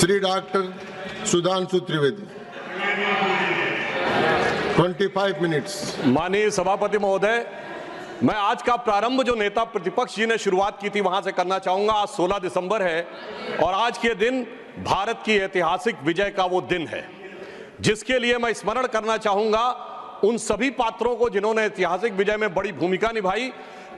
Shri doctor Sudhanshu Trivedi 25 minutes. माननीय सभापति महोदय, मैं आज का प्रारंभ जो नेता प्रतिपक्ष जी ने शुरुआत की थी वहां से करना चाहूंगा। आज 16 दिसंबर है और आज के दिन भारत की ऐतिहासिक विजय का वो दिन है जिसके लिए मैं स्मरण करना चाहूंगा उन सभी पात्रों को जिन्होंने ऐतिहासिक विजय में बड़ी भूमिका निभाई,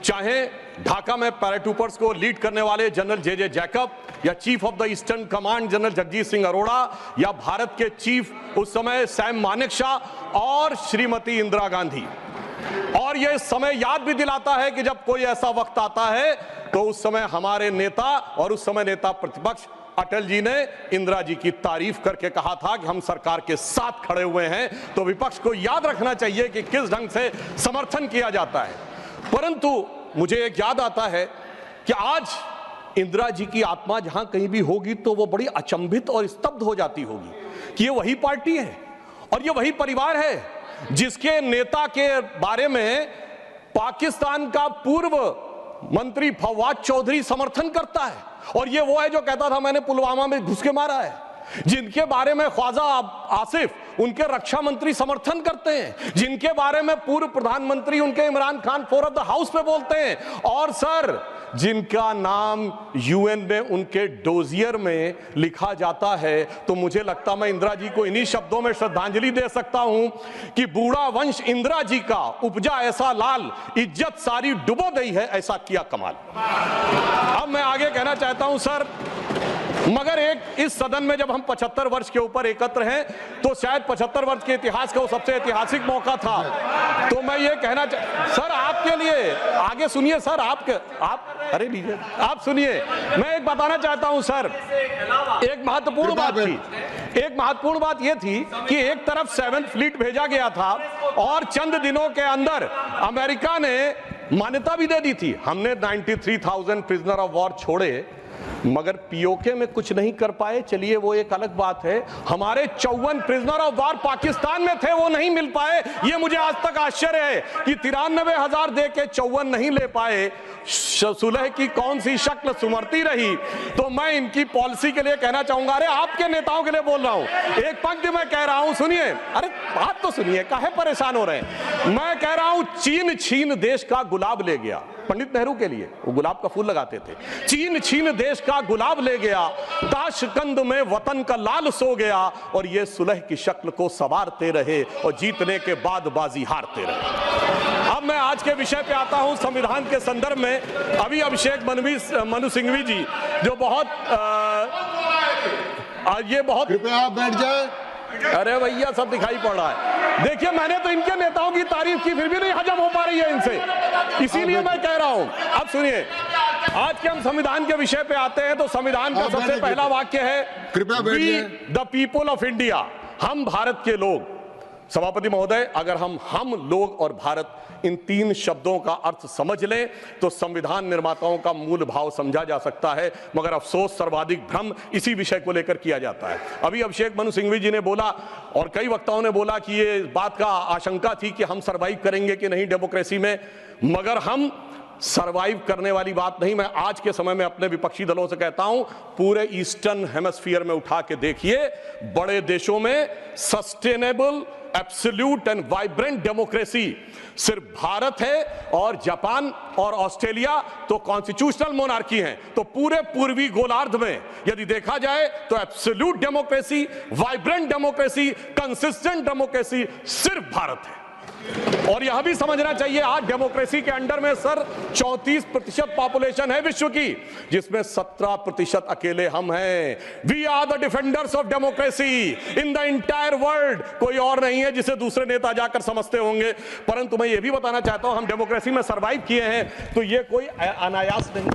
चाहे ढाका में पैराट्रूपर्स को लीड करने वाले जनरल जे जैकब या chief of the eastern command general Jagjit Singh Arora या भारत के चीफ उस समय सैम मानेकशॉ और श्रीमती इंदिरा गांधी। और यह समय याद भी दिलाता है कि जब कोई ऐसा वक्त आता है तो उस समय हमारे नेता और उस समय नेता प्रतिपक्ष अटल जी ने इंदिरा जी की तारीफ करके कहा था कि हम सरकार के साथ खड़े हुए हैं। तो विपक्ष को याद रखना चाहिए कि किस ढंग से समर्थन किया जाता है। परंतु मुझे एक याद आता है कि आज इंदिरा जी की आत्मा जहां कहीं भी होगी तो वो बड़ी अचंभित और स्तब्ध हो जाती होगी कि ये वही पार्टी है और ये वही परिवार है जिसके नेता के बारे में पाकिस्तान का पूर्व मंत्री फवाद चौधरी समर्थन करता है। और ये वो है जो कहता था मैंने पुलवामा में घुस के मारा है, जिनके बारे में ख्वाजा आसिफ उनके रक्षा मंत्री समर्थन करते हैं, जिनके बारे में पूर्व प्रधानमंत्री उनके Imran Khan floor of the house पे बोलते हैं, और सर जिनका नाम यूएन में उनके डोजियर में लिखा जाता है। तो मुझे लगता मैं इंदिरा जी को इन्हीं शब्दों में श्रद्धांजलि दे सकता हूं कि बूढ़ा वंश इंदिरा जी का उपजा ऐसा लाल, इज्जत सारी डुबो गई है ऐसा किया कमाल। अब मैं आगे कहना चाहता हूं सर, मगर एक इस सदन में जब हम 75 वर्ष के ऊपर एकत्र हैं तो शायद 75 वर्ष के इतिहास का वो सबसे ऐतिहासिक मौका था। तो मैं ये कहना सर आपके लिए आगे सुनिए सर, आप अरे लीजिए आप सुनिए, मैं एक बताना चाहता हूं सर, एक महत्वपूर्ण बात ये थी कि एक तरफ 7th फ्लीट भेजा गया था और चंद दिनों के अंदर अमेरिका ने मान्यता भी दे दी थी। हमने 93,000 प्रिजनर ऑफ वॉर छोड़े मगर पीओके में कुछ नहीं कर पाए। चलिए वो एक अलग बात है। हमारे 54 प्रिजनर ऑफ वॉर पाकिस्तान में थे, वो नहीं मिल पाए। ये मुझे आज तक आश्चर्य है कि 93,000 दे के 54 नहीं ले पाए। सुलह की कौन सी शक्ल सुमरती रही। तो मैं इनकी पॉलिसी के लिए कहना चाहूंगा, अरे आपके नेताओं के लिए बोल रहा हूं, एक पंक्ति में कह रहा हूं, सुनिए, अरे बात तो सुनिए, काहे परेशान हो रहे हैं। मैं कह रहा हूं चीन छीन देश का गुलाब ले गया। पंडित नेहरू के लिए वो गुलाब का फूल लगाते थे। चीन छीन देश का गुलाब ले गया, ताशकंद में वतन का लाल सो गया, और ये सुलह की शक्ल को संवारते रहे और जीतने के बाद बाजी हारते रहे। अब मैं आज के विषय पे आता हूं संविधान के संदर्भ में। अभी अभिषेक मनु सिंघवी जी जो बहुत कृपया आप बैठ जाए। अरे भैया सब दिखाई पड़ रहा है। देखिए मैंने तो इनके नेताओं की तारीफ की फिर भी नहीं हजम हो पा रही है इनसे, इसीलिए मैं कह रहा हूं। अब सुनिए, आज के हम संविधान के विषय पे आते हैं तो संविधान का सबसे पहला वाक्य है, कृपया we the people of India, हम भारत के लोग। सभापति महोदय, अगर हम लोग और भारत इन 3 शब्दों का अर्थ समझ लें तो संविधान निर्माताओं का मूल भाव समझा जा सकता है। मगर अफसोस सर्वाधिक भ्रम इसी विषय को लेकर किया जाता है। अभी अभिषेक मनु सिंघवी जी ने बोला और कई वक्ताओं ने बोला कि ये बात का आशंका थी कि हम सरवाइव करेंगे कि नहीं डेमोक्रेसी में, मगर हम सरवाइव करने वाली बात नहीं। मैं आज के समय में अपने विपक्षी दलों से कहता हूं, पूरे ईस्टर्न हेमिस्फीयर में उठा के देखिए, बड़े देशों में sustainable absolute and vibrant democracy सिर्फ भारत है, और जापान और ऑस्ट्रेलिया तो कॉन्स्टिट्यूशनल मोनार्की हैं। तो पूरे पूर्वी गोलार्ध में यदि देखा जाए तो absolute democracy, vibrant democracy, consistent democracy सिर्फ भारत है। और यह भी समझना चाहिए आज डेमोक्रेसी के अंडर में सर 34% पॉपुलेशन है विश्व की, जिसमें 17% अकेले हम हैं। We are the defenders of democracy in the entire world. कोई और नहीं है जिसे दूसरे नेता जाकर समझते होंगे। परंतु मैं ये भी बताना चाहता हूं, हम डेमोक्रेसी में सरवाइव किए हैं तो ये कोई अनायास नहीं।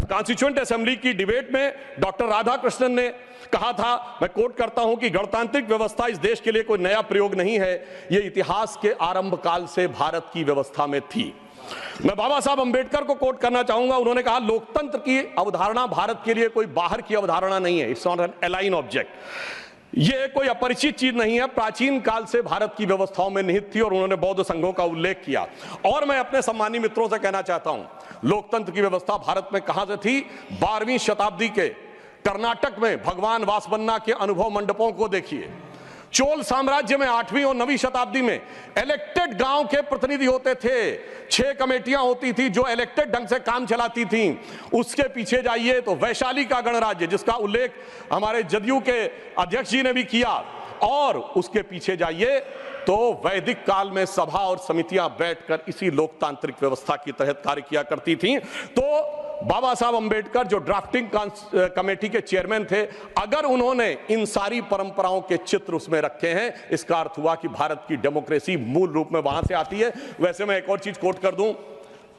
कॉन्स्टिट्यूएंट असेंबली की डिबेट में डॉक्टर राधाकृष्णन ने कहा था, मैं कोट करता हूं, कि गणतांत्रिक व्यवस्था इस देश के लिए कोई नया प्रयोग नहीं है, यह इतिहास के आरंभ काल से भारत की व्यवस्था में थी। मैं बाबा साहब अंबेडकर को कोट करना चाहूंगा। उन्होंने कहा, लोकतंत्र की अवधारणा भारत के लिए कोई बाहर की अवधारणा नहीं है, it's not an align object. ये कोई अपरिचित चीज नहीं है, प्राचीन काल से भारत की व्यवस्थाओं में निहित थी। और उन्होंने बौद्ध संघों का उल्लेख किया। और मैं अपने सम्मानी मित्रों से कहना चाहता हूं, लोकतंत्र की व्यवस्था भारत में कहां से थी? 12वीं शताब्दी के कर्नाटक में भगवान वासवन्ना के अनुभव मंडपों को देखिए। चोल साम्राज्य में 8वीं और 9वीं शताब्दी में इलेक्टेड गांव के प्रतिनिधि होते थे, 6 कमेटियां होती थी जो इलेक्टेड ढंग से काम चलाती थी। उसके पीछे जाइए तो वैशाली का गणराज्य, जिसका उल्लेख हमारे जदयू के अध्यक्ष जी ने भी किया, और उसके पीछे जाइए तो वैदिक काल में सभा और समितियां बैठकर इसी लोकतांत्रिक व्यवस्था के तहत कार्य किया करती थी। तो बाबा साहब अंबेडकर जो ड्राफ्टिंग कमेटी के चेयरमैन थे, अगर उन्होंने इन सारी परंपराओं के चित्र उसमें रखे हैं, इसका अर्थ हुआ कि भारत की डेमोक्रेसी मूल रूप में वहां से आती है। वैसे मैं एक और चीज कोट कर दूं,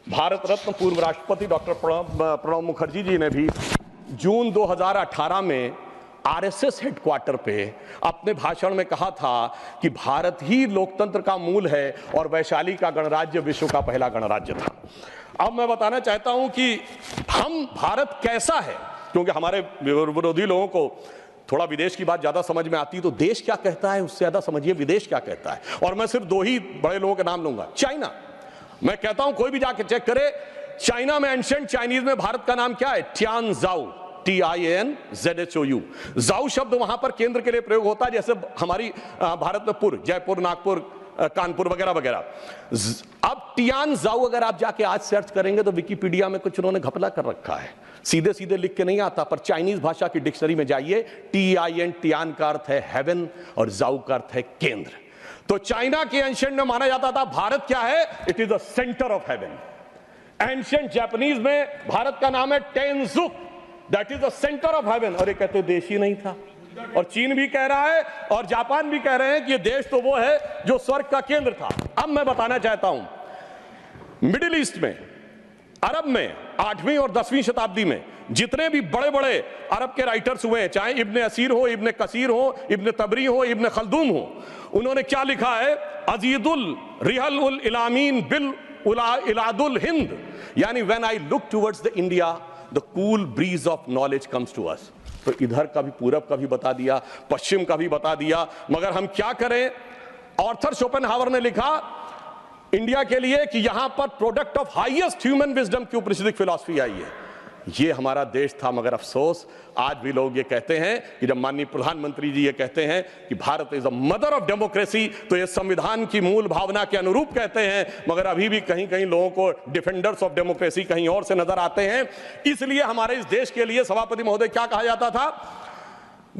भारत रत्न पूर्व राष्ट्रपति डॉक्टर प्रणब मुखर्जी जी ने भी जून 2018 में आरएसएस हेडक्वार्टर पे अपने भाषण में कहा था कि भारत ही लोकतंत्र का मूल है और वैशाली का गणराज्य विश्व का पहला गणराज्य था। अब मैं बताना चाहता हूं कि हम भारत कैसा है, क्योंकि हमारे विरोधी लोगों को थोड़ा विदेश की बात ज्यादा समझ में आती है, तो देश क्या कहता है उससे ज्यादा समझिए विदेश क्या कहता है। और मैं सिर्फ 2 ही बड़े लोगों के नाम लूंगा। चाइना, मैं कहता हूं कोई भी जाके चेक करे, चाइना में एंशिएंट चाइनीज में भारत का नाम क्या है? तियानजाओ, TIANZHOU। जाओ शब्द वहां पर केंद्र के लिए प्रयोग होता है, जैसे हमारी भारत में पुर, जयपुर, नागपुर, कानपुर वगैरह वगैरह। अब तियानजाओ अगर आप जाके आज सर्च करेंगे तो विकिपीडिया में कुछ उन्होंने घपला कर रखा है, सीधे सीधे लिख के नहीं आता, पर चाइनीज भाषा की डिक्शनरी में जाइए, TIN, तियान का अर्थ है हेवन और जाओ का अर्थ है केंद्र। तो चाइना के एंशिएंट में माना जाता था भारत क्या है? It is the center of heaven. Ancient Japanese में भारत का नाम है Tenjiku, that is the center of heaven. और ये कहते देश ही नहीं था, और चीन भी कह रहा है और जापान भी कह रहे हैं कि ये देश तो वो है जो स्वर्ग का केंद्र था। अब मैं बताना चाहता हूं, मिडिल ईस्ट में, अरब में 8वीं और 10वीं शताब्दी में जितने भी बड़े बड़े अरब के राइटर्स हुए हैं, चाहे इब्ने असीर हो, इब्ने कसीर हो, इब्ने तबरी हो, इब्ने खल्दूम हो, उन्होंने क्या लिखा है? अजीदुल रिहल उल इलामीन बिल इलादुल हिंद, यानी when I look towards the India the cool breeze of knowledge comes to us. तो इधर का भी, पूरब का भी बता दिया, पश्चिम का भी बता दिया, मगर हम क्या करें? ऑर्थर शोपेनहावर ने लिखा इंडिया के लिए कि यहां पर product of highest human wisdom की ऊपनिषदिक फिलॉसफी आई है। ये हमारा देश था, मगर अफसोस आज भी लोग ये कहते हैं कि जब माननीय प्रधानमंत्री जी ये कहते हैं कि Bharat is a mother of democracy, तो ये संविधान की मूल भावना के अनुरूप कहते हैं, मगर अभी भी कहीं कहीं लोगों को डिफेंडर्स ऑफ डेमोक्रेसी कहीं और से नजर आते हैं। इसलिए हमारे इस देश के लिए सभापति महोदय क्या कहा जाता था?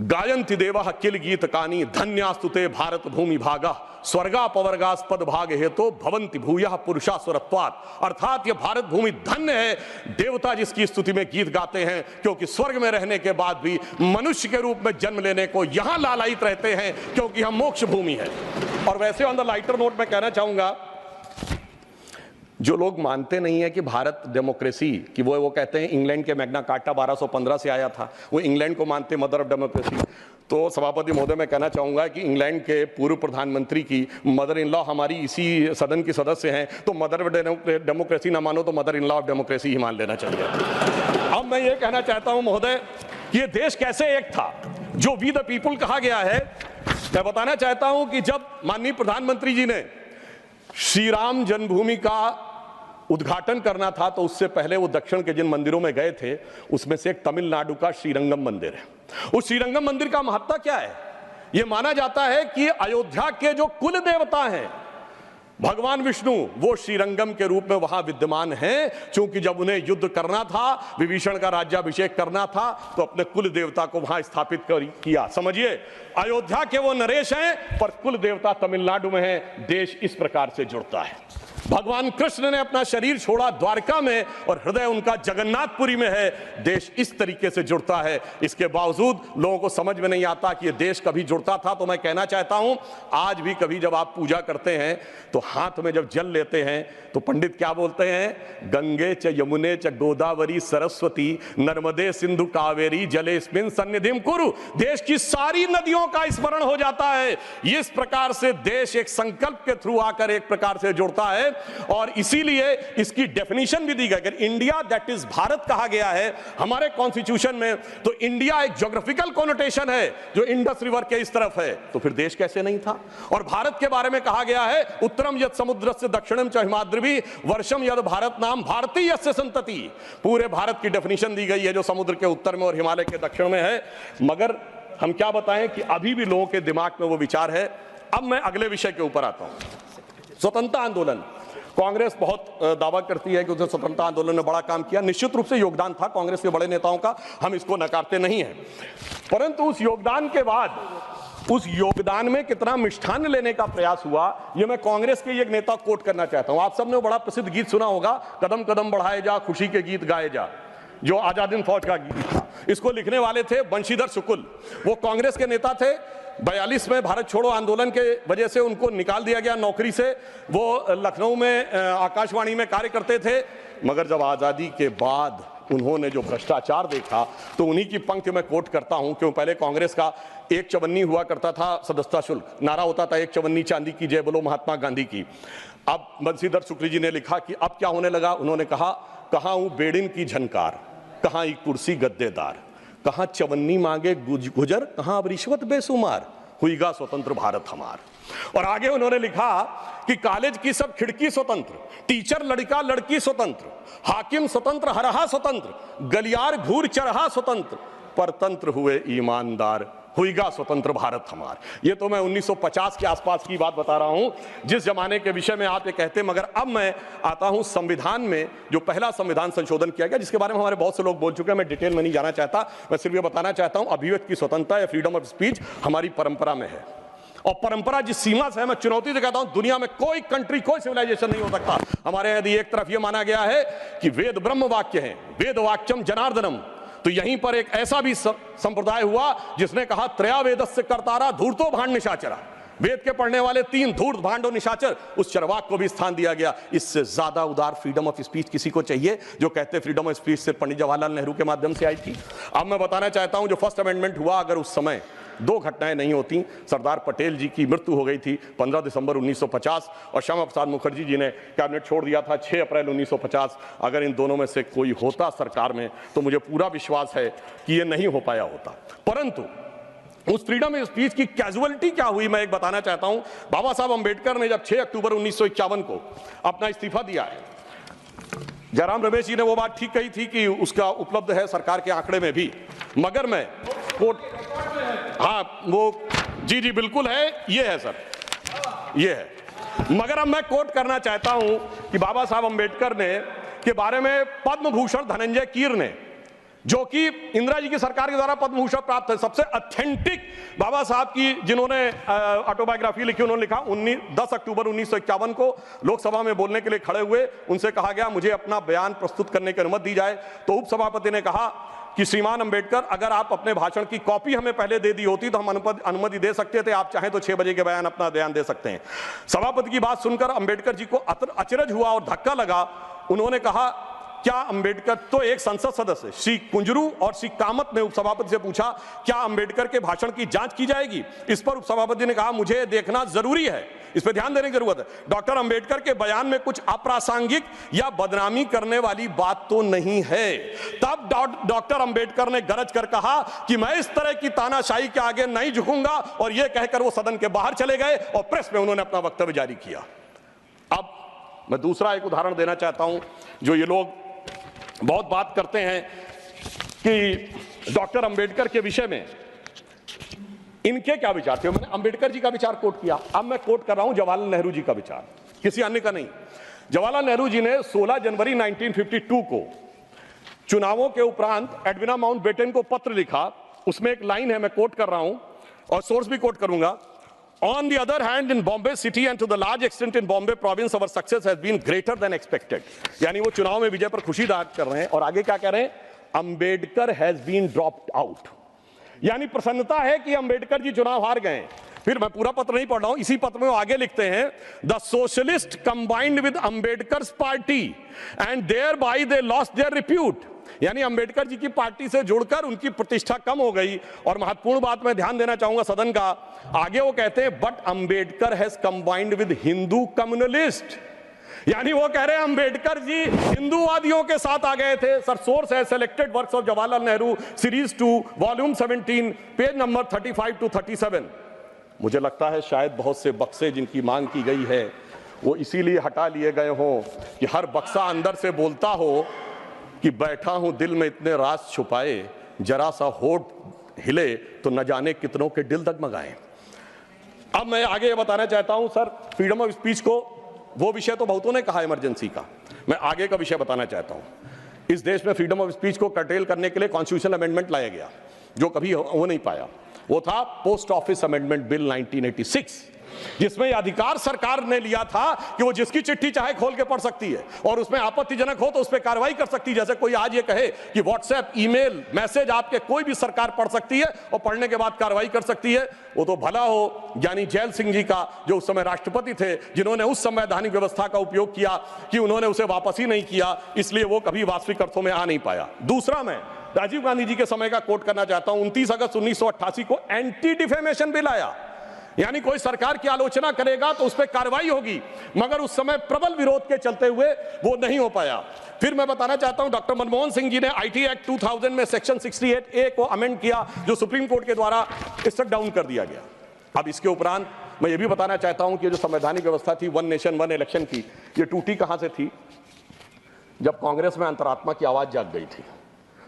गायन्ति देवः किल गीत कानी धन्यास्तुते भारत भूमि भागा स्वर्गापवर्गास्पद भाग हेतु भवंति भूयः पुरुषा स्वरत्वात्। अर्थात ये भारत भूमि धन्य है, देवता जिसकी स्तुति में गीत गाते हैं, क्योंकि स्वर्ग में रहने के बाद भी मनुष्य के रूप में जन्म लेने को यहां लालायित रहते हैं, क्योंकि हम मोक्ष भूमि है। और वैसे ऑन द लाइटर नोट मैं कहना चाहूंगा, जो लोग मानते नहीं है कि भारत डेमोक्रेसी कि वो कहते हैं इंग्लैंड के मैग्ना कार्टा 1215 से आया था, वो इंग्लैंड को मानते मदर ऑफ डेमोक्रेसी। तो सभापति महोदय मैं कहना चाहूंगा कि इंग्लैंड के पूर्व प्रधानमंत्री की मदर इन लॉ हमारी इसी सदन की सदस्य हैं, तो मदर ऑफ डेमोक्रेसी ना मानो तो mother in law of democracy ही मान लेना चाहिए। अब मैं ये कहना चाहता हूं महोदय कि ये देश कैसे एक था जो वी द पीपुल कहा गया है। मैं बताना चाहता हूं कि जब माननीय प्रधानमंत्री जी ने श्री राम जन्मभूमि का उद्घाटन करना था, तो उससे पहले वो दक्षिण के जिन मंदिरों में गए थे उसमें से एक तमिलनाडु का श्रीरंगम मंदिर है। उस श्रीरंगम मंदिर का महत्ता क्या है? यह माना जाता है कि अयोध्या के जो कुल देवता हैं भगवान विष्णु, वो श्रीरंगम के रूप में वहां विद्यमान हैं, क्योंकि जब उन्हें युद्ध करना था, विभीषण का राज्याभिषेक करना था, तो अपने कुल देवता को वहां स्थापित किया। समझिए, अयोध्या के वो नरेश हैं पर कुल देवता तमिलनाडु में है। देश इस प्रकार से जुड़ता है। भगवान कृष्ण ने अपना शरीर छोड़ा द्वारका में और हृदय उनका जगन्नाथपुरी में है। देश इस तरीके से जुड़ता है। इसके बावजूद लोगों को समझ में नहीं आता कि ये देश कभी जुड़ता था। तो मैं कहना चाहता हूं, आज भी कभी जब आप पूजा करते हैं तो हाथ में जब जल लेते हैं तो पंडित क्या बोलते हैं? गंगे च यमुने च गोदावरी सरस्वती नर्मदे सिंधु कावेरी जलेस्मिन सन्निधिम कुरु। देश की सारी नदियों का स्मरण हो जाता है। इस प्रकार से देश एक संकल्प के थ्रू आकर एक प्रकार से जुड़ता है। है और इसीलिए इसकी डेफिनेशन भी दी गई। अगर इंडिया दैट इज भारत कहा गया है हमारे कॉन्स्टिट्यूशन में, तो इंडिया एक ज्योग्राफिकल कॉनोटेशन है जो इंडस रिवर के इस तरफ है, तो फिर देश कैसे नहीं था। और भारत के बारे में कहा गया है उत्तरम यत् समुद्रस्य दक्षिणम च हिमाद्रिभि वर्षम यद भारत नाम भारतीय संतति। पूरे भारत की डेफिनेशन दी गई है जो समुद्र के उत्तर में और हिमालय के दक्षिण में है। मगर हम क्या बताएं कि अभी भी लोगों के दिमाग में वो विचार है। अब मैं अगले विषय के ऊपर आता हूं। स्वतंत्रता आंदोलन। कांग्रेस बहुत दावा करती है कि उसने स्वतंत्रता आंदोलन में बड़ा काम किया। निश्चित रूप से योगदान था कांग्रेस के बड़े नेताओं का, हम इसको नकारते नहीं हैं। परंतु उस योगदान के बाद उस योगदान में कितना मिष्ठान्न लेने का प्रयास हुआ, यह मैं कांग्रेस के एक नेता कोट करना चाहता हूं। आप सबने बड़ा प्रसिद्ध गीत सुना होगा, कदम कदम बढ़ाए जा खुशी के गीत गाए जा, जो आजाद हिंद फौज का गीत था। इसको लिखने वाले थे बंशीधर शुक्ल। वो कांग्रेस के नेता थे। 42 में भारत छोड़ो आंदोलन के वजह से उनको निकाल दिया गया नौकरी से। वो लखनऊ में आकाशवाणी में कार्य करते थे। मगर जब आजादी के बाद उन्होंने जो भ्रष्टाचार देखा, तो उन्हीं की पंक्ति में कोट करता हूं। क्यों, पहले कांग्रेस का एक चवन्नी हुआ करता था सदस्यता शुल्क, नारा होता था एक चवन्नी चांदी की जय बोलो महात्मा गांधी की। अब बंशीधर शुक्ल जी ने लिखा कि अब क्या होने लगा। उन्होंने कहा, कहां हूं बेड़िन की झनकार, कहां एक कुर्सी गद्देदार, कहां चवन्नी मांगे गुजर, कहां अब रिश्वत बेसुमार, हुईगा स्वतंत्र भारत हमार। और आगे उन्होंने लिखा कि कॉलेज की सब खिड़की स्वतंत्र, टीचर लड़का लड़की स्वतंत्र, हाकिम स्वतंत्र हरहा स्वतंत्र, गलियार घूर चरहा स्वतंत्र, परतंत्र हुए ईमानदार, हुईगा स्वतंत्र भारत हमार। ये तो मैं 1950 के आसपास की बात बता रहा हूं, जिस जमाने के विषय में आप ये कहते हैं। मगर अब मैं आता हूं संविधान में, जो पहला संविधान संशोधन किया गया, जिसके बारे में हमारे बहुत से लोग बोल चुके हैं, मैं डिटेल में नहीं जाना चाहता। मैं सिर्फ ये बताना चाहता हूं, अभिव्यक्ति की स्वतंत्रता या फ्रीडम ऑफ स्पीच हमारी परंपरा में है। और परंपरा जिस सीमा से है, मैं चुनौती से कहता हूं, दुनिया में कोई कंट्री, कोई सिविलाइजेशन नहीं हो सकता। हमारे यदि एक तरफ यह माना गया है कि वेद ब्रह्म वाक्य है, वेद वाक्यम जनार्दनम, तो यहीं पर एक ऐसा भी संप्रदाय हुआ जिसने कहा त्रया वेदस्य कर्तारा धूर्तो भांड निशाचरा। वेद के पढ़ने वाले 3 धूर्त भांड और निशाचर, उस चरवाक को भी स्थान दिया गया। इससे ज्यादा उदार फ्रीडम ऑफ स्पीच किसी को चाहिए? जो कहते फ्रीडम ऑफ स्पीच सिर्फ पंडित जवाहरलाल नेहरू के माध्यम से आई थी। अब मैं बताना चाहता हूं, जो फर्स्ट अमेंडमेंट हुआ, अगर उस समय 2 घटनाएं नहीं होती, सरदार पटेल जी की मृत्यु हो गई थी 15 दिसंबर 1950 और श्यामा प्रसाद मुखर्जी जी ने कैबिनेट छोड़ दिया था 6 अप्रैल 1950। अगर इन दोनों में से कोई होता सरकार में, तो मुझे पूरा विश्वास है कि यह नहीं हो पाया होता। परंतु उस फ्रीडम ऑफ स्पीच की कैजुअलिटी क्या हुई, मैं एक बताना चाहता हूं। बाबा साहब अंबेडकर ने जब 6 अक्टूबर 1951 को अपना इस्तीफा दिया है, जयराम रमेश जी ने वो बात ठीक कही थी कि उसका उपलब्ध है सरकार के आंकड़े में भी। मगर मैं कोट, हाँ वो जी बिल्कुल है, ये है सर, ये है। मगर अब मैं कोट करना चाहता हूं कि बाबा साहब अंबेडकर ने के बारे में पद्म भूषण धनंजय कीर ने, जो कि इंदिरा जी की सरकार के द्वारा पद्म भूषण प्राप्त है, सबसे ऑथेंटिक बाबा साहब की जिन्होंने ऑटोबायोग्राफी लिखी, उन्होंने लिखा 10 अक्टूबर 1951 को लोकसभा में बोलने के लिए खड़े हुए। उनसे कहा गया मुझे अपना बयान प्रस्तुत करने की अनुमति दी जाए। तो उपसभापति ने कहा कि श्रीमान अंबेडकर, अगर आप अपने भाषण की कॉपी हमें पहले दे दी होती तो हम अनुमति दे सकते थे, आप चाहें तो 6 बजे के बयान अपना बयान दे सकते हैं। सभापति की बात सुनकर अंबेडकर जी को अचरज हुआ और धक्का लगा। उन्होंने कहा, क्या अंबेडकर, तो एक संसद सदस्य श्री कुंजरू और श्री कामत ने उपसभापति से पूछा, क्या अंबेडकर के भाषण की जांच की जाएगी? इस पर उपसभापति ने कहा, मुझे देखना जरूरी है, इस पर ध्यान देने की जरूरत है। डॉक्टर अंबेडकर के बयान में कुछ अप्रासंगिक या बदनामी करने वाली बात तो नहीं है। तब डॉक्टर अंबेडकर ने गरज कर कहा कि मैं इस तरह की तानाशाही के आगे नहीं झुकूंगा, और यह कहकर वो सदन के बाहर चले गए और प्रेस में उन्होंने अपना वक्तव्य जारी किया। अब मैं दूसरा एक उदाहरण देना चाहता हूं, जो ये लोग बहुत बात करते हैं कि डॉक्टर अंबेडकर के विषय में इनके क्या विचार थे। मैंने अंबेडकर जी का विचार कोट किया, अब मैं कोट कर रहा हूं जवाहरलाल नेहरू जी का विचार, किसी अन्य का नहीं। जवाहरलाल नेहरू जी ने 16 जनवरी 1952 को चुनावों के उपरांत एडविना माउंटबेटन को पत्र लिखा। उसमें एक लाइन है, मैं कोट कर रहा हूं और सोर्स भी कोट करूंगा। On the other hand, in Bombay city and to the large extent in Bombay province, our success has been greater than expected. यानी वो चुनाव में विजय पर खुशी जाहिर कर रहे हैं। और आगे क्या कह रहे हैं? Ambedkar has been dropped out, यानी प्रसन्नता है कि अंबेडकर जी चुनाव हार गए। फिर मैं पूरा पत्र नहीं पढ़ रहा हूं, इसी पत्र में वो आगे लिखते हैं, the socialist combined with Ambedkar's party and thereby they lost their repute, यानी अंबेडकर जी की पार्टी से जुड़कर उनकी प्रतिष्ठा कम हो गई। और महत्वपूर्ण बात मैं ध्यान देना चाहूंगा सदन का, आगे वो कहते हैं, but Ambedkar has combined with Hindu communalist, यानी वो कह रहे हैं अंबेडकर जी हिंदूवादियों के साथ आ गए थे। सर सोर्स है selected works of Jawaharlal Nehru series 2 volume 17 page number 35 to 37। मुझे लगता है शायद बहुत से बक्से जिनकी मांग की गई है वो इसीलिए हटा लिए गए हों कि हर बक्सा अंदर से बोलता हो कि बैठा हूं दिल में इतने राज छुपाए, जरा सा होठ हिले तो न जाने कितनों के दिल डगमगाए। अब मैं आगे ये बताना चाहता हूं सर, फ्रीडम ऑफ स्पीच को, वो विषय तो बहुतों ने कहा इमरजेंसी का, मैं आगे का विषय बताना चाहता हूं। इस देश में फ्रीडम ऑफ स्पीच को कर्टेल करने के लिए कॉन्स्टिट्यूशनल अमेंडमेंट लाया गया जो कभी हो नहीं पाया। वो था पोस्ट ऑफिस अमेंडमेंट बिल 1986, जिसमें यह अधिकार सरकार ने लिया था कि वो जिसकी चिट्ठी चाहे खोल के पढ़ सकती है और उसमें आपत्तिजनक हो तो उस पर कार्रवाई कर सकती है। जैसे कोई आज ये कहे कि व्हाट्सएप ईमेल मैसेज आपके कोई भी सरकार पढ़ सकती है और पढ़ने के बाद कार्रवाई कर सकती है, वो तो भला हो ज्ञानी जैल सिंह जी का, जो उस समय राष्ट्रपति थे, जिन्होंने उस संवैधानिक व्यवस्था का उपयोग किया कि उन्होंने उसे वापस ही नहीं किया, इसलिए वो कभी वास्तविक अर्थों में आ नहीं पाया। दूसरा, मैं राजीव गांधी जी के समय का कोट करना चाहता हूं। 29 अगस्त 1988 को एंटी डिफेमेशन बिल आया, यानी कोई सरकार की आलोचना करेगा तो उस पर कार्रवाई होगी, मगर उस समय प्रबल विरोध के चलते हुए वो नहीं हो पाया। फिर मैं बताना चाहता हूं डॉक्टर मनमोहन सिंह जी ने आईटी एक्ट 2000 में सेक्शन 68A को अमेंड किया, जो सुप्रीम कोर्ट के द्वारा स्ट्रक डाउन कर दिया गया। अब इसके उपरांत मैं ये भी बताना चाहता हूं कि जो संवैधानिक व्यवस्था थी वन नेशन वन इलेक्शन की, ये टूटी कहां से थी? जब कांग्रेस में अंतरात्मा की आवाज जाग गई थी।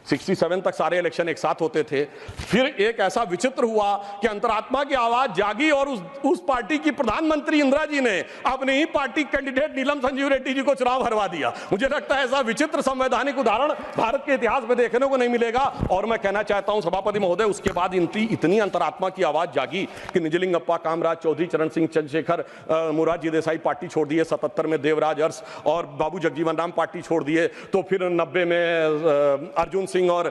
67 तक सारे इलेक्शन एक साथ होते थे, फिर एक ऐसा विचित्र हुआ कि अंतरात्मा की आवाज जागी और उस पार्टी की प्रधानमंत्री इंदिरा जी ने अपनी ही पार्टी कैंडिडेट नीलम संजीव रेड्डी जी को चुनाव हरवा दिया। मुझे लगता है ऐसा विचित्र संवैधानिक उदाहरण भारत के इतिहास में देखने को नहीं मिलेगा। और मैं कहना चाहता हूं सभापति महोदय, उसके बाद इतनी अंतरात्मा की आवाज जागी कि निजलिंगप्पा, कामराज चौधरी, चरण सिंह चंद्रशेखर, मोरारजी देसाई पार्टी छोड़ दिए, 77 में देवराज अरस और बाबू जगजीवन राम पार्टी छोड़ दिए, तो फिर 90 में अर्जुन सिंह और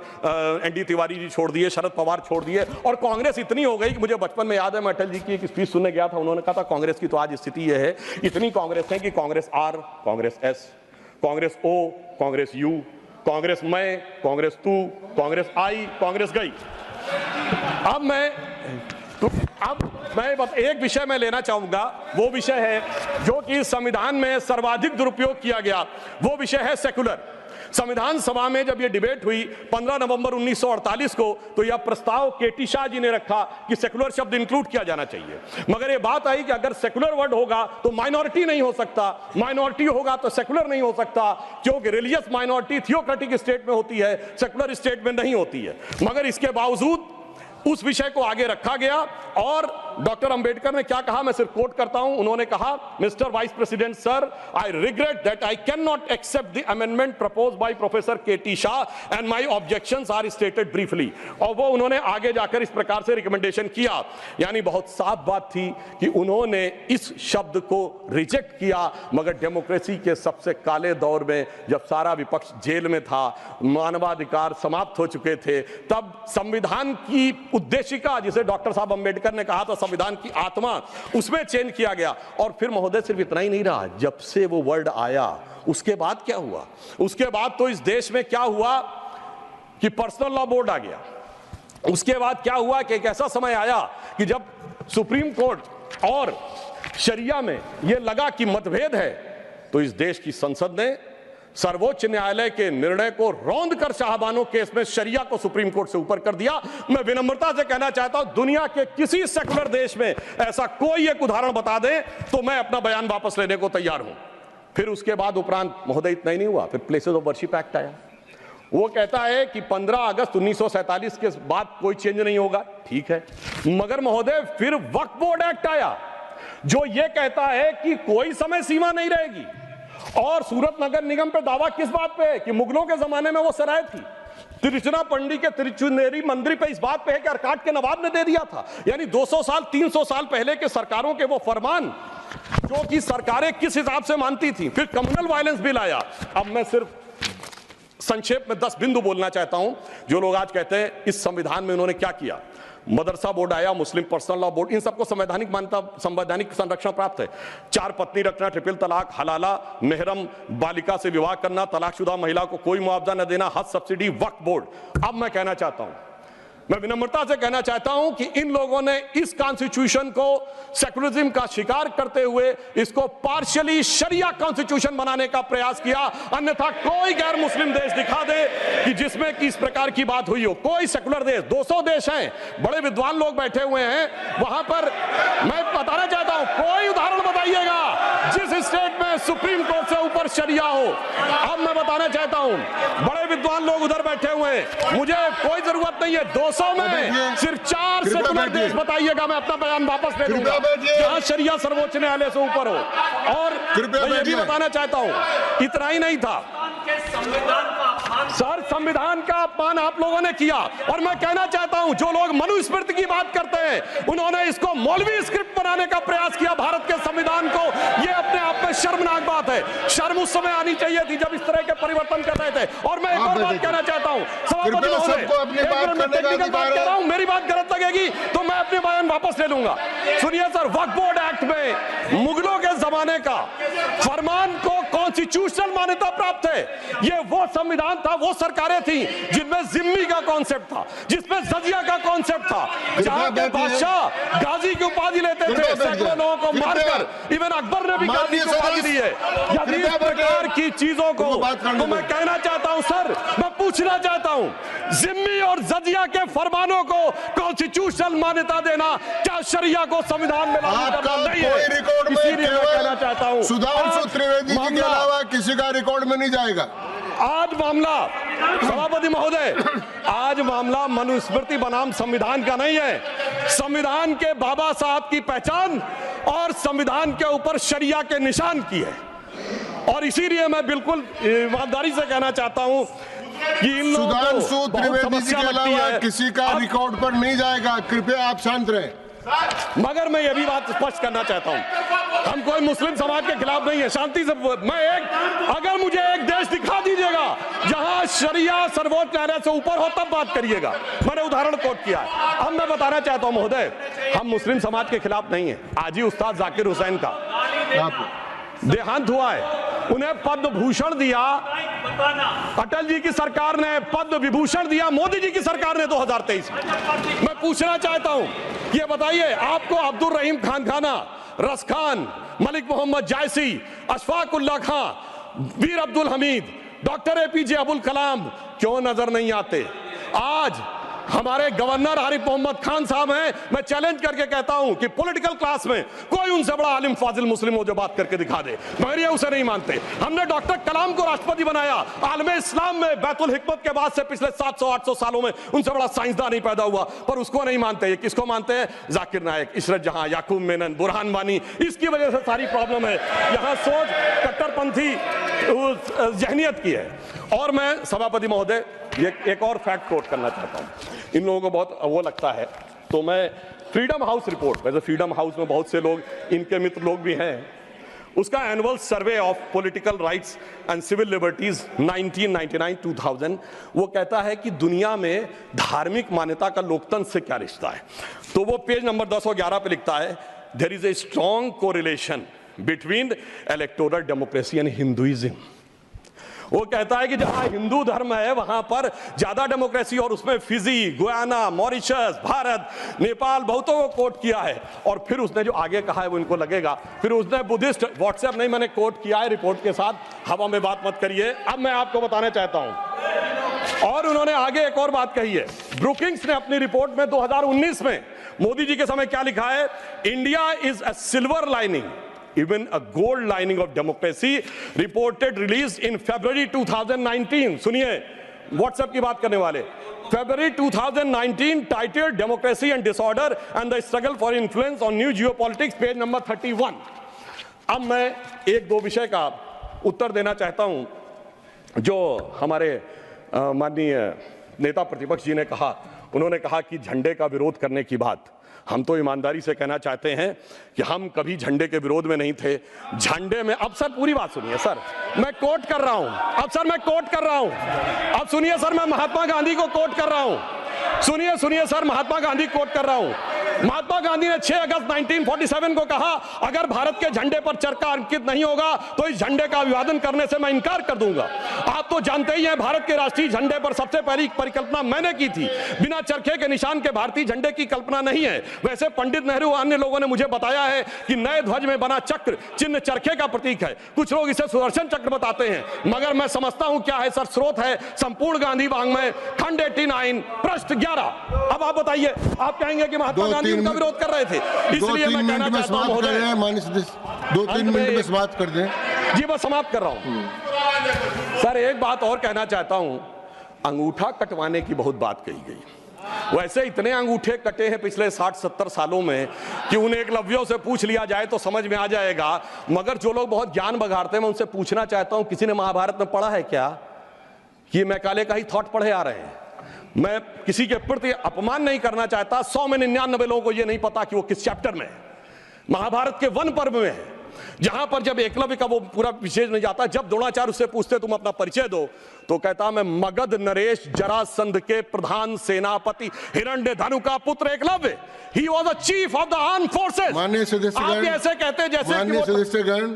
एनडी तिवारी जी छोड़ दिए, शरद पवार छोड़ दिए, और कांग्रेस इतनी हो गई कि मुझे बचपन में याद है, मैं अटल जी की एक स्पीच सुनने गया था, उन्होंने कहा था कांग्रेस की तो आज स्थिति यह है, इतनी कांग्रेस है कि Congress R, Congress S, Congress O, Congress U, Congress मैं, कांग्रेस तू, कांग्रेस आई, कांग्रेस गई। अब मैं बस एक विषय में लेना चाहूंगा, वो विषय है जो कि संविधान में सर्वाधिक दुरुपयोग किया गया, वो विषय है सेकुलर। संविधान सभा में जब ये डिबेट हुई 15 नवंबर 1948 को, तो यह प्रस्ताव केटी शाह जी ने रखा कि सेकुलर शब्द इंक्लूड किया जाना चाहिए, मगर ये बात आई कि अगर सेकुलर वर्ड होगा तो माइनॉरिटी नहीं हो सकता, माइनॉरिटी होगा तो सेकुलर नहीं हो सकता, क्योंकि रिलीजियस माइनॉरिटी थियोक्रेटिक स्टेट में होती है, सेकुलर स्टेट में नहीं होती है। मगर इसके बावजूद उस विषय को आगे रखा गया और डॉक्टर अंबेडकर ने क्या कहा, मैं सिर्फ कोट करता हूं, उन्होंने कहा, mister vice president sir, I regret that I can not accept the amendment proposed by professor KT Shah and my objections are stated briefly. और वो उन्होंने आगे जाकर इस प्रकार से रिकमेंडेशन किया, यानी बहुत साफ बात थी कि उन्होंने इस शब्द को रिजेक्ट किया। मगर डेमोक्रेसी के सबसे काले दौर में, जब सारा विपक्ष जेल में था, मानवाधिकार समाप्त हो चुके थे, तब संविधान की उद्देशिका, जिसे डॉक्टर साहब अंबेडकर ने कहा था संविधान की आत्मा, उसमें चेंज किया गया। और फिर महोदय सिर्फ इतना ही नहीं रहा, जब से वो वर्ड आया उसके बाद क्या हुआ? उसके बाद तो इस देश में क्या हुआ कि पर्सनल लॉ बोर्ड आ गया। उसके बाद क्या हुआ कि एक ऐसा समय आया कि जब सुप्रीम कोर्ट और शरिया में यह लगा कि मतभेद है, तो इस देश की संसद ने सर्वोच्च न्यायालय के निर्णय को रौंद कर शाहबानो केस में शरिया को सुप्रीम कोर्ट से ऊपर कर दिया। मैं विनम्रता से कहना चाहता हूं, दुनिया के किसी सेकुलर देश में ऐसा कोई एक उदाहरण बता दे तो मैं अपना बयान वापस लेने को तैयार हूं। फिर उसके बाद उपरांत महोदय इतना ही नहीं हुआ, फिर प्लेसेस ऑफ वर्शिप एक्ट आया। वो कहता है कि 15 अगस्त 1947 के बाद कोई चेंज नहीं होगा, ठीक है, मगर महोदय फिर वक्फ बोर्ड एक्ट आया जो ये कहता है कि कोई समय सीमा नहीं रहेगी। और सूरत नगर निगम पे दावा किस बात पे है कि मुगलों के जमाने में वो सराय थी, तिरुचिरापल्ली के तिरुचुनेरी मंदिर पे इस बात पे है कि अरकाट के नवाब ने दे दिया था। यानी 200 साल 300 साल पहले के सरकारों के वो फरमान जो कि सरकारें किस हिसाब से मानती थी। फिर कम्युनल वायलेंस बिल आया। अब मैं सिर्फ संक्षेप में 10 बिंदु बोलना चाहता हूं। जो लोग आज कहते हैं इस संविधान में उन्होंने क्या किया, मदरसा बोर्ड आया, मुस्लिम पर्सनल लॉ बोर्ड, इन सबको संवैधानिक मान्यता, संवैधानिक संरक्षण प्राप्त है। 4 पत्नी रखना, ट्रिपल तलाक, हलाला, मेहरम बालिका से विवाह करना, तलाकशुदा महिला को कोई मुआवजा न देना, हज सब्सिडी, वक्फ बोर्ड। अब मैं कहना चाहता हूं, मैं विनम्रता से कहना चाहता हूं कि इन लोगों ने इस कॉन्स्टिट्यूशन को सेकुलरिज्म का शिकार करते हुए इसको पार्शियली शरिया कॉन्स्टिट्यूशन बनाने का प्रयास किया। अन्यथा कोई गैर मुस्लिम देश दिखा दे कि जिसमें कि इस प्रकार की बात हुई हो, कोई सेकुलर देश, 200 देश हैं, बड़े विद्वान लोग बैठे हुए हैं वहां पर। मैं बताना चाहता हूं, कोई उदाहरण बताइएगा जिस स्टेट में सुप्रीम कोर्ट से ऊपर शरिया हो। अब मैं बताना चाहता हूं, बड़े विद्वान लोग उधर बैठे हुए हैं, मुझे कोई जरूरत नहीं है 200 में सिर्फ 4 सेकुलर देश बताइएगा, मैं अपना बयान वापस ले लूंगा जहां शरिया सर्वोच्च न्यायालय से ऊपर हो। और मैं ये भी बताना चाहता हूं, इतना ही नहीं था सर, संविधान का अपमान आप लोगों ने किया। और मैं कहना चाहता हूं, जो लोग मनुस्मृति की बात करते हैं उन्होंने इसको मौलवी स्क्रिप्ट बनाने का प्रयास किया भारत के संविधान को। यह अपने आप में शर्मनाक बात है। शर्म उस समय आनी चाहिए थी जब इस तरह के परिवर्तन कर रहे थे। और मैं एक और बात कहना चाहता हूं, सभापति महोदय, टेक्निकल बात कह रहा हूं, मेरी बात गलत लगेगी तो मैं अपने बयान वापस ले लूंगा। सुनिए सर, वक्फ बोर्ड एक्ट में मुगलों के जमाने का फरमान को कॉन्स्टिट्यूशनल मान्यता प्राप्त है। यह वो संविधान था, वो सरकारें थी जिनमें जिम्मी का कॉन्सेप्ट था, जिसमें जजिया का कॉन्सेप्ट था, जहां के बादशाह गाजी की उपाधि लेते थे, सैकड़ों लोगों को मारकर। इवन अकबर ने भी गाजी की उपाधि दी है। यदि इस प्रकार की चीजों को तो मैं कहना चाहता हूं सर, मैं पूछना चाहता हूं, जिम्मी और जजिया के फरमानों को कॉन्स्टिट्यूशनल मान्यता देना क्या शरिया को संविधान में लागू करना नहीं है? इसीलिए मैं कहना चाहता हूं, सुधांशु त्रिवेदी जी के अलावा किसी का रिकॉर्ड में नहीं जाएगा। आज मामला, सभापति महोदय, आज मामला मनुस्मृति बनाम संविधान का नहीं है। संविधान के बाबा साहब की पहचान और संविधान के ऊपर शरिया के निशान की है। और इसीलिए मैं बिल्कुल ईमानदारी से कहना चाहता हूं कि इन लोगों को सुधांशु त्रिवेदी जी के अलावा किसी का रिकॉर्ड पर नहीं जाएगा। कृपया आप शांत रहें। मगर मैं यह भी बात स्पष्ट करना चाहता हूं, हम कोई मुस्लिम समाज के खिलाफ नहीं है। शांति से अगर मुझे एक देश दिखा दीजिएगा जहां शरिया सर्वोच्च न्यायालय से ऊपर हो तब बात करिएगा। मैंने उदाहरण कोट किया। अब मैं बताना चाहता हूं महोदय, हम मुस्लिम समाज के खिलाफ नहीं है। आज ही उस्ताद जाकिर हुसैन का देहांत हुआ है, उन्हें पद्म भूषण दिया, अटल जी की सरकार ने पद्म विभूषण दिया, मोदी जी की सरकार ने 2023 में। मैं पूछना चाहता हूं, ये बताइए, आपको अब्दुल रहीम खान खाना, रस खान, मलिक मोहम्मद जायसी, अशफाक उल्लाह खां, वीर अब्दुल हमीद, डॉक्टर APJ अबुल कलाम क्यों नजर नहीं आते? आज हमारे गवर्नर आरिफ मोहम्मद खान साहब हैं। मैं चैलेंज करके कहता हूं कि पॉलिटिकल क्लास में कोई उनसे बड़ा आलिम फाजिल मुस्लिम हो जो बात करके दिखा दे, मगर ये उसे नहीं मानते। हमने डॉक्टर कलाम को राष्ट्रपति बनाया। आलमे इस्लाम में बैतुल हिकमत के बाद से पिछले 700-800 सालों में उनसे बड़ा साइंसदान नहीं पैदा हुआ, पर उसको नहीं मानते। ये किसको मानते हैं? जाकिर नायक, इशरत जहां, याकूब मेनन, बुरहान वानी। इसकी वजह से सारी प्रॉब्लम है। यहां सोच कट्टरपंथी जहनियत की है। और मैं सभापति महोदय एक और फैक्ट कोट करना चाहता हूं, इन लोगों को बहुत वो लगता है, तो मैं फ्रीडम हाउस रिपोर्ट, वैसे फ्रीडम हाउस में बहुत से लोग इनके मित्र लोग भी हैं, उसका annual survey of political rights and civil liberties 1999-2000 वो कहता है कि दुनिया में धार्मिक मान्यता का लोकतंत्र से क्या रिश्ता है। तो वो पेज नंबर 10 और 11 पे लिखता है, there is a strong correlation between electoral democracy and Hinduism. वो कहता है कि जहां हिंदू धर्म है वहां पर ज्यादा डेमोक्रेसी, और उसमें Fiji, Guyana, Mauritius, Bharat, Nepal बहुतों को कोट किया है। और फिर उसने जो आगे कहा है वो इनको लगेगा, फिर उसने बुद्धिस्ट, व्हाट्सएप नहीं, मैंने कोट किया है रिपोर्ट के साथ, हवा में बात मत करिए। अब मैं आपको बताना चाहता हूं, और उन्होंने आगे एक और बात कही है। ब्रुकिंग्स ने अपनी रिपोर्ट में 2019 में मोदी जी के समय क्या लिखा है? India is a silver lining, even a gold lining of democracy, reported released in February 2019. सुनिए, व्हाट्सएप की बात करने वाले, February 2019 titled Democracy and Disorder and the Struggle for Influence on New Geopolitics, page number 31। अब मैं एक दो विषय का उत्तर देना चाहता हूं जो हमारे माननीय नेता प्रतिपक्ष जी ने कहा। उन्होंने कहा कि झंडे का विरोध करने की बात, हम तो ईमानदारी से कहना चाहते हैं कि हम कभी झंडे के विरोध में नहीं थे। झंडे में, अब सर पूरी बात सुनिए सर, मैं कोट कर रहा हूं, अब सर मैं कोट कर रहा हूं, अब सुनिए सर, मैं महात्मा गांधी को कोट कर रहा हूं, सुनिए सर, महात्मा गांधी कोट कर रहा हूं। महात्मा गांधी ने 6 अगस्त 1947 को कहा, अगर भारत के झंडे पर चरखा अंकित नहीं होगा तो इस झंडे का अभिवादन करने से मैं इनकार कर दूंगा। आप तो जानते ही हैं, भारत के राष्ट्रीय झंडे पर सबसे पहली परिकल्पना मैंने की थी। बिना चरखे के निशान के भारतीय झंडे की कल्पना नहीं है। वैसे पंडित नेहरू और अन्य लोगों ने मुझे बताया है कि नए ध्वज में बना चक्र चिन्ह चरखे का प्रतीक है। कुछ लोग इसे सुदर्शन चक्र बताते हैं, मगर मैं समझता हूं क्या है सर। स्रोत है संपूर्ण गांधी वाङ्मय, खंड 89, पृष्ठ 11। अब आप बताइए, आप कहेंगे कि महात्मा गांधी उनका विरोध कर रहे थे, इसलिए मैं कहना चाहता हूं महोदय, 2-3 मिनट में समाप्त कर दें। जी मैं समाप्त कर रहा हूं सर। एक बात और कहना चाहता हूं, अंगूठा कटवाने की बहुत बात कही गई। वैसे इतने अंगूठे कटे हैं पिछले 60-70 सालों में कि उन एकलव्यों से पूछ लिया जाए तो समझ में आ जाएगा। मगर जो लोग बहुत ज्ञान बघाड़ते हैं, मैं उनसे पूछना चाहता हूं, किसी ने महाभारत में पढ़ा है क्या कि मैकाले का ही थॉट पढ़े आ रहे हैं? मैं किसी के प्रति अपमान नहीं करना चाहता। 100 में 99 लोगों को यह नहीं पता कि वो किस चैप्टर में है। महाभारत के वन पर्व में है, जहां पर जब एकलव्य का वो पूरा विशेष नहीं जाता, जब द्रोणाचार्य उससे पूछते तुम अपना परिचय दो, तो कहता मैं मगध नरेश जरासंध के प्रधान सेनापति हिरण्यधनु का पुत्र Eklavya. He was the chief of the armed forces. माननीय सदस्यगण, आप ऐसे कहते जैसे माननीय सदस्यगण,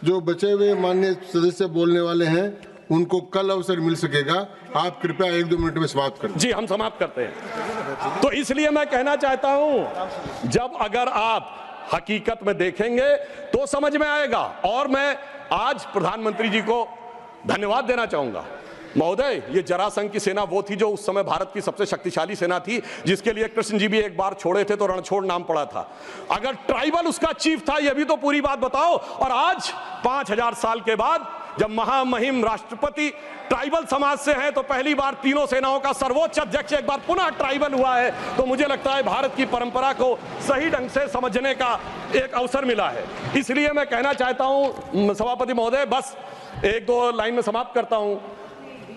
जो बचे हुए माननीय सदस्य बोलने वाले हैं उनको कल अवसर मिल सकेगा। आप कृपया 1-2 मिनट में समाप्त करें। जी हम समाप्त करते हैं। तो इसलिए मैं कहना चाहता हूं, जब अगर आप हकीकत में देखेंगे तो समझ में आएगा। और मैं आज प्रधानमंत्री जी को धन्यवाद देना चाहूंगा। महोदय, ये जरासंध की सेना वो थी जो उस समय भारत की सबसे शक्तिशाली सेना थी, जिसके लिए कृष्ण जी भी एक बार छोड़े थे तो रणछोड़ नाम पड़ा था। अगर ट्राइबल उसका चीफ था, यह भी तो पूरी बात बताओ। और आज 5000 साल के बाद जब महामहिम राष्ट्रपति ट्राइबल समाज से हैं, तो पहली बार तीनों सेनाओं का सर्वोच्च अध्यक्ष एक बार पुनः ट्राइबल हुआ है। तो मुझे लगता है भारत की परंपरा को सही ढंग से समझने का एक अवसर मिला है। इसलिए मैं कहना चाहता हूं सभापति महोदय, बस 1-2 लाइन में समाप्त करता हूं।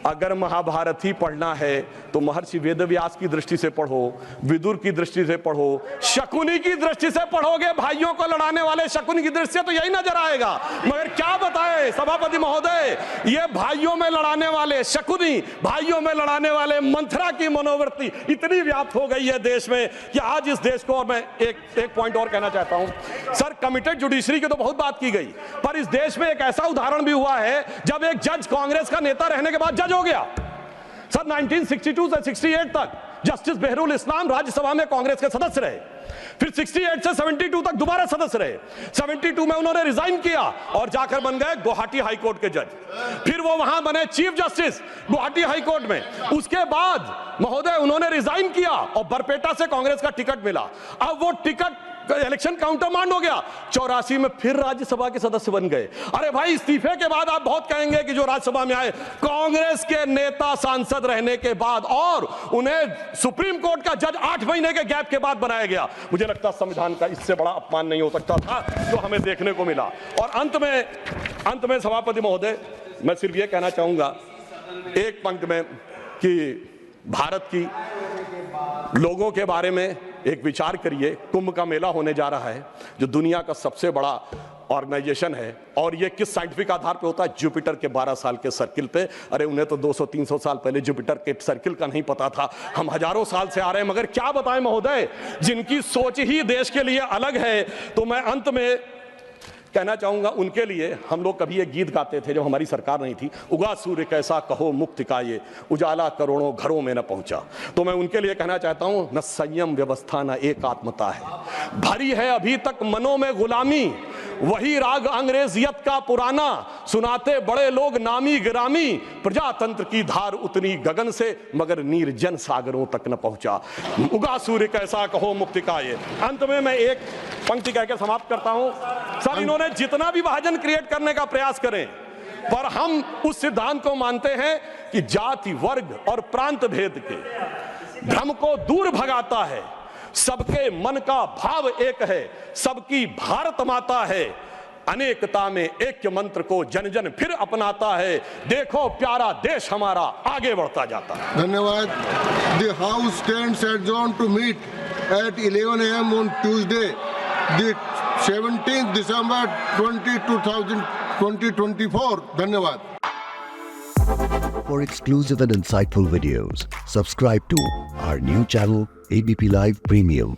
अगर महाभारत ही पढ़ना है तो महर्षि वेदव्यास की दृष्टि से पढ़ो, विदुर की दृष्टि से पढ़ो, शकुनी की दृष्टि से पढ़ोगे, भाइयों को लड़ाने वाले शकुनी की दृष्टि से, तो यही नजर आएगा। मगर क्या बताएं सभापति महोदय, ये भाइयों में लड़ाने वाले शकुनी, भाइयों में लड़ाने वाले मंथरा की मनोवृत्ति इतनी व्याप्त हो गई है देश में कि आज इस देश को, और मैं एक पॉइंट और कहना चाहता हूं सर, कमिटेड जुडिशरी की तो बहुत बात की गई, पर इस देश में एक ऐसा उदाहरण भी हुआ है जब एक जज कांग्रेस का नेता रहने के बाद जज हो गया। सर 1962 से 68 तक जस्टिस बहरुल इस्लाम राज्यसभा में कांग्रेस के सदस्य रहे। फिर 68 से 72 तक दोबारा सदस्य रहे। 72 में उन्होंने रिजाइन किया और जाकर बन गए गुवाहाटी हाईकोर्ट के जज। फिर वो वहां बने चीफ जस्टिस गुवाहाटी हाईकोर्ट में। उसके बाद महोदय उन्होंने रिजाइन किया और बरपेटा से कांग्रेस का टिकट मिला। अब वो टिकट इलेक्शन काउंटर मांड हो गया। 84 में फिर राज्यसभा के सदस्य बन गए। अरे भाई, इस्तीफे के बाद आप बहुत कहेंगे कि जो राज्यसभा में आए कांग्रेस के नेता सांसद रहने के बाद, और उन्हें सुप्रीम कोर्ट का जज 8 महीने के गैप के बाद बनाया गया। मुझे लगता है संविधान का इससे बड़ा अपमान नहीं हो सकता था जो हमें देखने को मिला। और अंत में सभापति महोदय, मैं सिर्फ ये कहना चाहूंगा एक पंक्ति में कि भारत की लोगों के बारे में एक विचार करिए। कुंभ का मेला होने जा रहा है, जो दुनिया का सबसे बड़ा ऑर्गेनाइजेशन है, और ये किस साइंटिफिक आधार पे होता है? जुपिटर के 12 साल के सर्किल पे। अरे उन्हें तो 200-300 साल पहले जुपिटर के सर्किल का नहीं पता था, हम हजारों साल से आ रहे हैं। मगर क्या बताएं महोदय, जिनकी सोच ही देश के लिए अलग है। तो मैं अंत में कहना चाहूंगा, उनके लिए हम लोग कभी एक गीत गाते थे जब हमारी सरकार नहीं थी, उगा सूर्य कैसा कहो मुक्ति का ये, उजाला करोड़ों घरों में न पहुंचा। तो मैं उनके लिए कहना चाहता हूं, न संयम व्यवस्था न एकात्मता है, भरी है अभी तक मनों में गुलामी, वही राग अंग्रेजियत का पुराना, सुनाते बड़े लोग नामी गिरामी, प्रजातंत्र की धार उतनी गगन से, मगर निर्जन सागरों तक न पहुंचा। उगा सूर्य कैसा कहो मुक्ति का ये। अंत में मैं एक पंक्ति कहकर समाप्त करता हूं। सर, इन्होंने जितना भी विभाजन क्रिएट करने का प्रयास करें, पर हम उस सिद्धांत को मानते हैं कि जाति, वर्ग और प्रांत भेद के भ्रम को दूर भगाता है। सबके मन का भाव एक है, सबकी भारत माता है, अनेकता में ऐक्य मंत्र को जन जन फिर अपनाता है। देखो प्यारा देश हमारा आगे बढ़ता जाता है। धन्यवाद। The house stands adjourned to meet at 11 AM on Tuesday, the 17th December 2024. धन्यवाद। For exclusive and insightful videos, subscribe to our new channel ABP Live Premium.